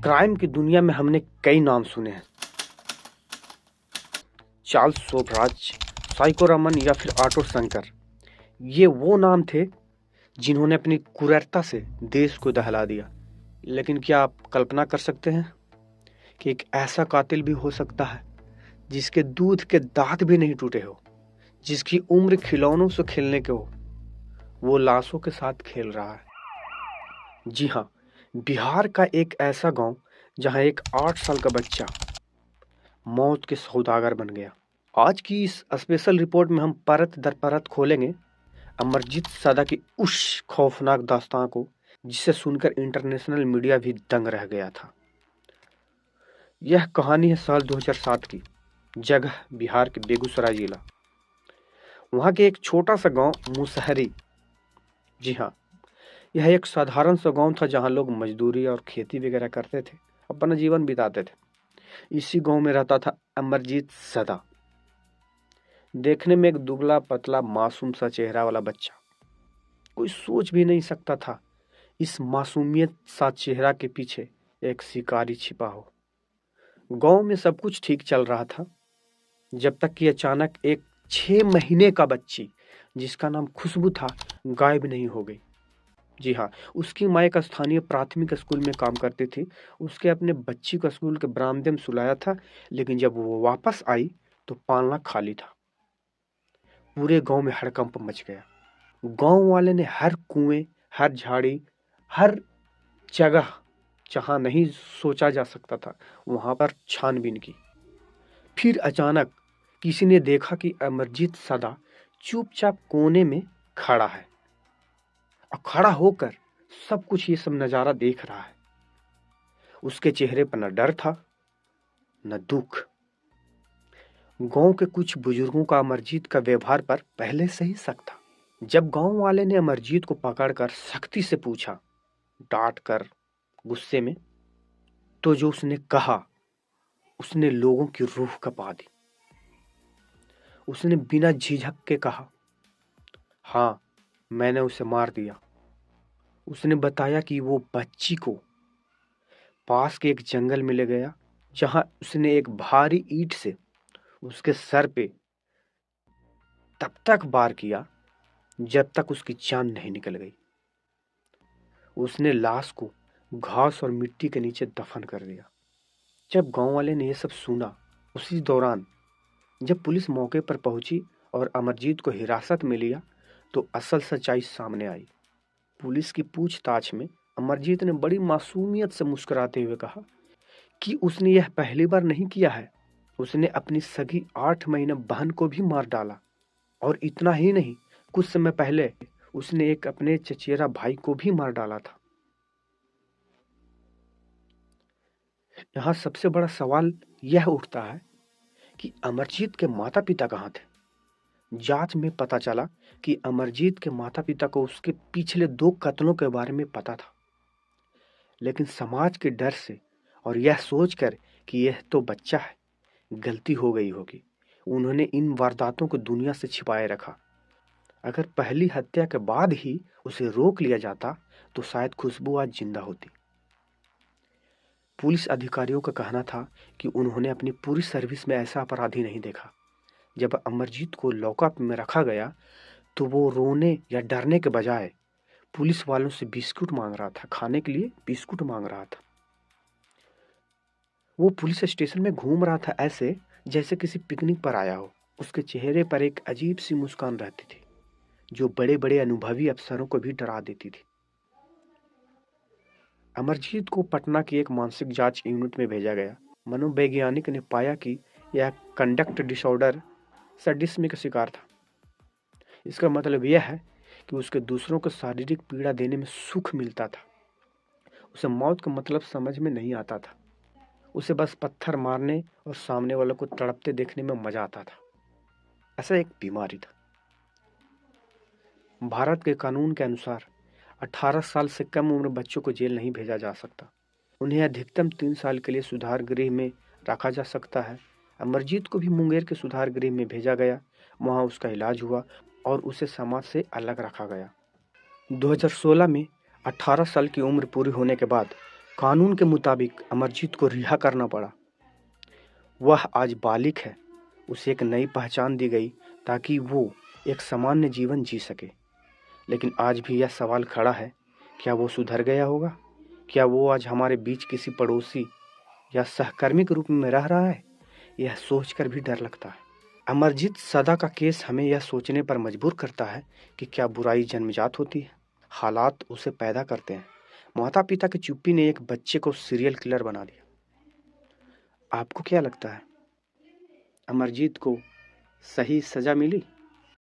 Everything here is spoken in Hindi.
क्राइम की दुनिया में हमने कई नाम सुने हैं। चार्ल्स शोभराज, साइको रमन या फिर आटो शंकर। ये वो नाम थे जिन्होंने अपनी क्रूरता से देश को दहला दिया। लेकिन क्या आप कल्पना कर सकते हैं कि एक ऐसा कातिल भी हो सकता है जिसके दूध के दांत भी नहीं टूटे हो, जिसकी उम्र खिलौनों से खेलने के हो, वो लाशों के साथ खेल रहा है। जी हाँ, बिहार का एक ऐसा गांव जहां एक 8 साल का बच्चा मौत के सौदागर बन गया। आज की इस स्पेशल रिपोर्ट में हम परत दर परत खोलेंगे अमरजीत सदा की उस खौफनाक दास्तां को जिसे सुनकर इंटरनेशनल मीडिया भी दंग रह गया था। यह कहानी है साल 2007 की, जगह बिहार के बेगूसराय जिला। वहां के एक छोटा सा गांव मुसहरी। जी हाँ, यह एक साधारण सा गांव था जहां लोग मजदूरी और खेती वगैरह करते थे, अपना जीवन बिताते थे। इसी गांव में रहता था अमरजीत सदा। देखने में एक दुबला पतला मासूम सा चेहरा वाला बच्चा। कोई सोच भी नहीं सकता था इस मासूमियत सा चेहरा के पीछे एक शिकारी छिपा हो। गांव में सब कुछ ठीक चल रहा था जब तक कि अचानक एक 6 महीने का बच्ची जिसका नाम खुशबू था गायब नहीं हो गई। जी हाँ, उसकी माँ एक स्थानीय प्राथमिक स्कूल में काम करती थी। उसके अपने बच्ची को स्कूल के बरामदे में सुलाया था, लेकिन जब वो वापस आई तो पालना खाली था। पूरे गांव में हड़कंप मच गया। गांव वाले ने हर कुएं, हर झाड़ी, हर जगह जहां नहीं सोचा जा सकता था वहां पर छानबीन की। फिर अचानक किसी ने देखा कि अमरजीत सदा चुपचाप कोने में खड़ा है और खड़ा होकर सब कुछ ये सब नजारा देख रहा है। उसके चेहरे पर न डर था न दुख। गांव के कुछ बुजुर्गों का अमरजीत का व्यवहार पर पहले से ही शक था। जब गांव वाले ने अमरजीत को पकड़कर सख्ती से पूछा, डांट कर, गुस्से में, तो जो उसने कहा उसने लोगों की रूह कपा दी। उसने बिना झिझक के कहा, हाँ, मैंने उसे मार दिया। उसने बताया कि वो बच्ची को पास के एक जंगल में ले गया जहां उसने एक भारी ईंट से उसके सर पे तब तक वार किया जब तक उसकी जान नहीं निकल गई। उसने लाश को घास और मिट्टी के नीचे दफन कर दिया। जब गांव वाले ने यह सब सुना, उसी दौरान जब पुलिस मौके पर पहुंची और अमरजीत को हिरासत में लिया तो असल सच्चाई सामने आई। पुलिस की पूछताछ में अमरजीत ने बड़ी मासूमियत से मुस्कुराते हुए कहा कि उसने यह पहली बार नहीं किया है। उसने अपनी सगी 8 महीने बहन को भी मार डाला, और इतना ही नहीं, कुछ समय पहले उसने एक अपने चचेरा भाई को भी मार डाला था। यहाँ सबसे बड़ा सवाल यह उठता है कि अमरजीत के माता पिता कहाँ थे। जांच में पता चला कि अमरजीत के माता पिता को उसके पिछले 2 कत्लों के बारे में पता था, लेकिन समाज के डर से और यह सोचकर कि यह तो बच्चा है, गलती हो गई होगी, उन्होंने इन वारदातों को दुनिया से छिपाए रखा। अगर पहली हत्या के बाद ही उसे रोक लिया जाता तो शायद खुशबू आज जिंदा होती। पुलिस अधिकारियों का कहना था कि उन्होंने अपनी पूरी सर्विस में ऐसा अपराधी नहीं देखा। जब अमरजीत को लॉकअप में रखा गया तो वो रोने या डरने के बजाय पुलिस वालों से बिस्कुट मांग रहा था, खाने के लिए बिस्कुट मांग रहा था। वो पुलिस स्टेशन में घूम रहा था ऐसे जैसे किसी पिकनिक पर आया हो। उसके चेहरे पर एक अजीब सी मुस्कान रहती थी जो बड़े बड़े अनुभवी अफसरों को भी डरा देती थी। अमरजीत को पटना की एक मानसिक जांच यूनिट में भेजा गया। मनोवैज्ञानिक ने पाया कि यह कंडक्ट डिसऑर्डर सैडिस्म का शिकार था। इसका मतलब यह है कि उसके दूसरों को शारीरिक पीड़ा देने में सुख मिलता था। उसे मौत का मतलब समझ में नहीं आता था। उसे बस पत्थर मारने और सामने वालों को तड़पते देखने में मजा आता था। ऐसा एक बीमारी था। भारत के कानून के अनुसार 18 साल से कम उम्र बच्चों को जेल नहीं भेजा जा सकता। उन्हें अधिकतम 3 साल के लिए सुधार गृह में रखा जा सकता है। अमरजीत को भी मुंगेर के सुधार गृह में भेजा गया। वहां उसका इलाज हुआ और उसे समाज से अलग रखा गया। 2016 में 18 साल की उम्र पूरी होने के बाद कानून के मुताबिक अमरजीत को रिहा करना पड़ा। वह आज बालिग है, उसे एक नई पहचान दी गई ताकि वो एक सामान्य जीवन जी सके। लेकिन आज भी यह सवाल खड़ा है, क्या वो सुधर गया होगा? क्या वो आज हमारे बीच किसी पड़ोसी या सहकर्मी के रूप में रह रहा है? यह सोचकर भी डर लगता है। अमरजीत सदा का केस हमें यह सोचने पर मजबूर करता है कि क्या बुराई जन्मजात होती है, हालात उसे पैदा करते हैं। माता पिता की चुप्पी ने एक बच्चे को सीरियल किलर बना दिया। आपको क्या लगता है, अमरजीत को सही सजा मिली?